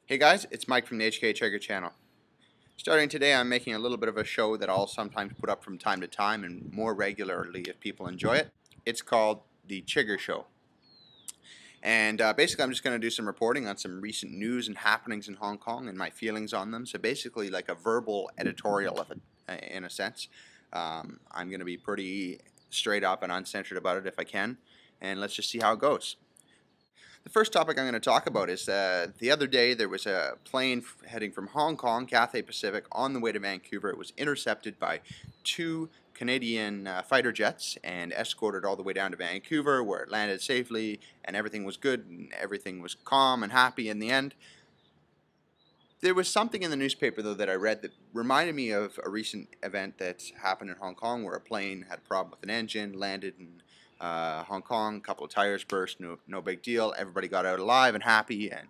Hey guys, it's Mike from the HKChigger channel. Starting today, I'm making a little bit of a show that I'll sometimes put up from time to time and more regularly if people enjoy it. It's called The Chigger Show. And basically, I'm just going to do some reporting on some recent news and happenings in Hong Kong and my feelings on them. So basically, like a verbal editorial of it, in a sense. I'm going to be pretty straight up and uncensored about it if I can. And let's just see how it goes. The first topic I'm going to talk about is the other day there was a plane heading from Hong Kong, Cathay Pacific, on the way to Vancouver. It was intercepted by two Canadian fighter jets and escorted all the way down to Vancouver, where it landed safely and everything was good and everything was calm and happy in the end. There was something in the newspaper, though, that I read that reminded me of a recent event that happened in Hong Kong where a plane had a problem with an engine, landed in Hong Kong, a couple of tires burst, no big deal. Everybody got out alive and happy, and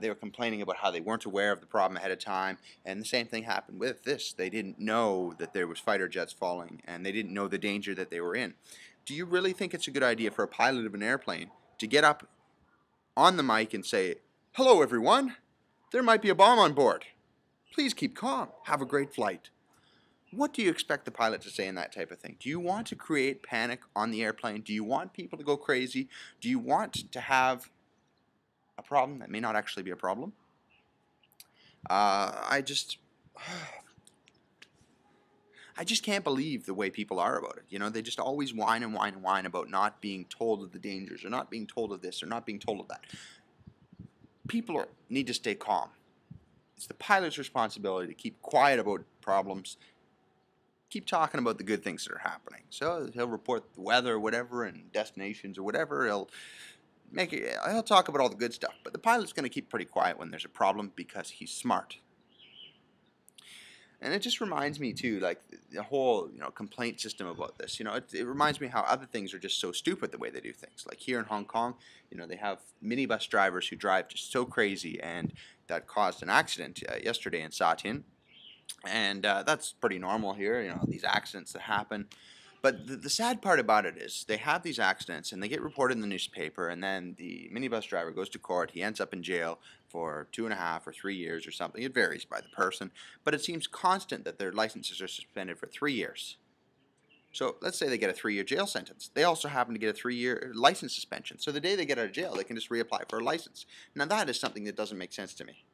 they were complaining about how they weren't aware of the problem ahead of time. And the same thing happened with this. They didn't know that there was fighter jets falling, and they didn't know the danger that they were in. Do you really think it's a good idea for a pilot of an airplane to get up on the mic and say, "Hello, everyone. There might be a bomb on board. Please keep calm. Have a great flight"? What do you expect the pilot to say in that type of thing? Do you want to create panic on the airplane? Do you want people to go crazy? Do you want to have a problem that may not actually be a problem? I just can't believe the way people are about it. You know, they just always whine and whine and whine about not being told of the dangers, or not being told of this, or not being told of that. People need to stay calm. It's the pilot's responsibility to keep quiet about problems. Keep talking about the good things that are happening. So he'll report the weather or whatever and destinations or whatever. He'll talk about all the good stuff. But the pilot's going to keep pretty quiet when there's a problem because he's smart. And it just reminds me too, like the whole complaint system about this. It reminds me how other things are just so stupid the way they do things. Like here in Hong Kong, they have minibus drivers who drive just so crazy, and that caused an accident yesterday in Sha Tin. And that's pretty normal here, these accidents that happen. But the sad part about it is they have these accidents and they get reported in the newspaper, and then the minibus driver goes to court. He ends up in jail for 2.5 or 3 years or something. It varies by the person, but it seems constant that their licenses are suspended for 3 years. So let's say they get a 3-year jail sentence. They also happen to get a 3-year license suspension. So the day they get out of jail, they can just reapply for a license. Now that is something that doesn't make sense to me.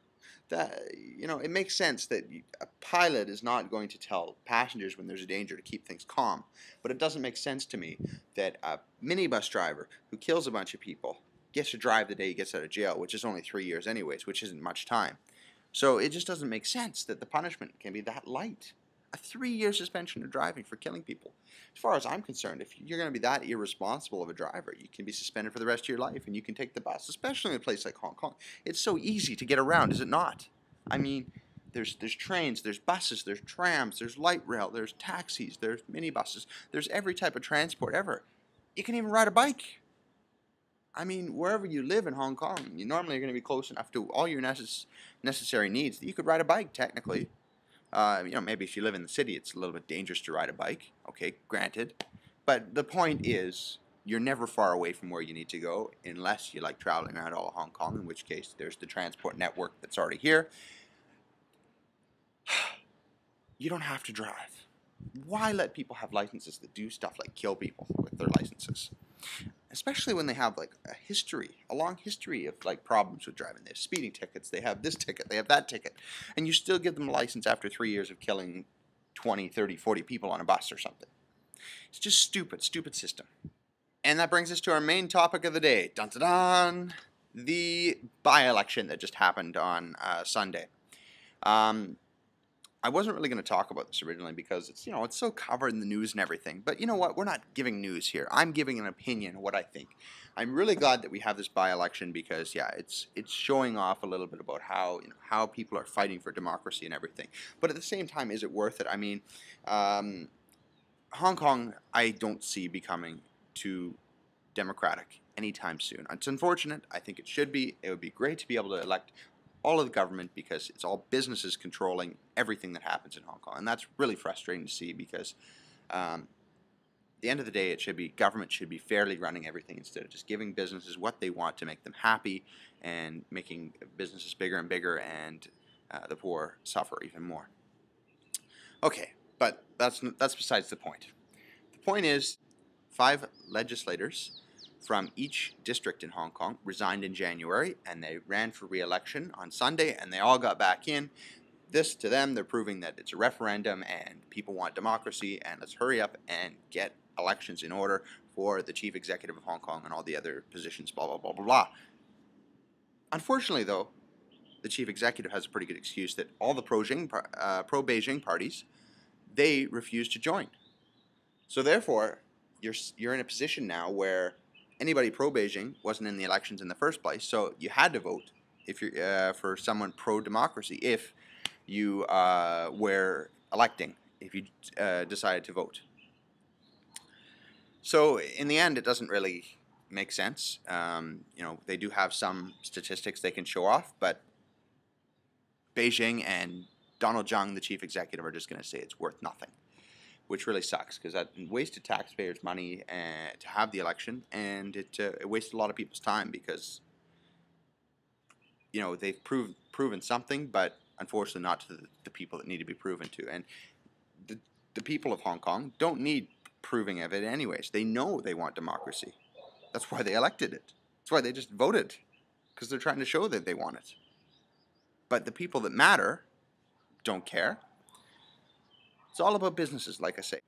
It makes sense that a pilot is not going to tell passengers when there's a danger to keep things calm. But it doesn't make sense to me that a minibus driver who kills a bunch of people gets to drive the day he gets out of jail, which is only 3 years anyways, which isn't much time. So it just doesn't make sense that the punishment can be that light. A 3-year suspension of driving for killing people. As far as I'm concerned, if you're going to be that irresponsible of a driver, you can be suspended for the rest of your life, and you can take the bus, especially in a place like Hong Kong. It's so easy to get around, is it not? I mean, there's trains, there's buses, there's trams, there's light rail, there's taxis, there's minibuses, there's every type of transport ever. You can even ride a bike. I mean, wherever you live in Hong Kong, you normally are going to be close enough to all your necessary needs that you could ride a bike, technically. Maybe if you live in the city, it's a little bit dangerous to ride a bike. Okay, granted. But the point is, you're never far away from where you need to go, unless you like traveling around all of Hong Kong, in which case there's the transport network that's already here. You don't have to drive. Why let people have licenses that do stuff like kill people with their licenses? Especially when they have like a long history of like problems with driving. They have speeding tickets, they have this ticket, they have that ticket, and you still give them a license after 3 years of killing 20, 30, 40 people on a bus or something. It's just stupid system. And that brings us to our main topic of the day. Dun dun dun! The by-election that just happened on Sunday. I wasn't really going to talk about this originally because it's so covered in the news and everything. But you know what? We're not giving news here. I'm giving an opinion of what I think. I'm really glad that we have this by-election because it's showing off a little bit about how people are fighting for democracy and everything. But at the same time, is it worth it? I mean, Hong Kong, I don't see becoming too democratic anytime soon. It's unfortunate. I think it should be. It would be great to be able to elect all of the government because it's all businesses controlling everything that happens in Hong Kong. And that's really frustrating to see because, the end of the day, government should be fairly running everything instead of just giving businesses what they want to make them happy and making businesses bigger and bigger, and the poor suffer even more. Okay, but that's besides the point. The point is, 5 legislators from each district in Hong Kong resigned in January, and they ran for re-election on Sunday, and they all got back in. This, to them, they're proving that it's a referendum and people want democracy, and let's hurry up and get elections in order for the chief executive of Hong Kong and all the other positions, blah, blah, blah, blah, blah. Unfortunately, though, the chief executive has a pretty good excuse that all the pro-Beijing parties, they refuse to join. So therefore, you're in a position now where anybody pro-Beijing wasn't in the elections in the first place, so you had to vote if you're for someone pro-democracy if you were electing, if you decided to vote. So in the end, it doesn't really make sense. They do have some statistics they can show off, but Beijing and Donald Zhang, the chief executive, are just going to say it's worth nothing, which really sucks because that wasted taxpayers' money to have the election, and it wasted a lot of people's time because they've proven something, but unfortunately not to the people that need to be proven to. And the people of Hong Kong don't need proving of it anyways. They know they want democracy. That's why they elected it. That's why they just voted, because they're trying to show that they want it. But the people that matter don't care. It's all about businesses, like I say.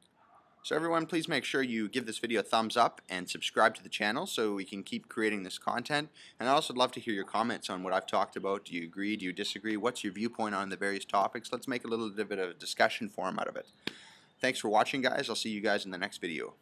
So everyone, please make sure you give this video a thumbs up and subscribe to the channel so we can keep creating this content. And I'd also love to hear your comments on what I've talked about. Do you agree? Do you disagree? What's your viewpoint on the various topics? Let's make a little bit of a discussion forum out of it. Thanks for watching, guys. I'll see you guys in the next video.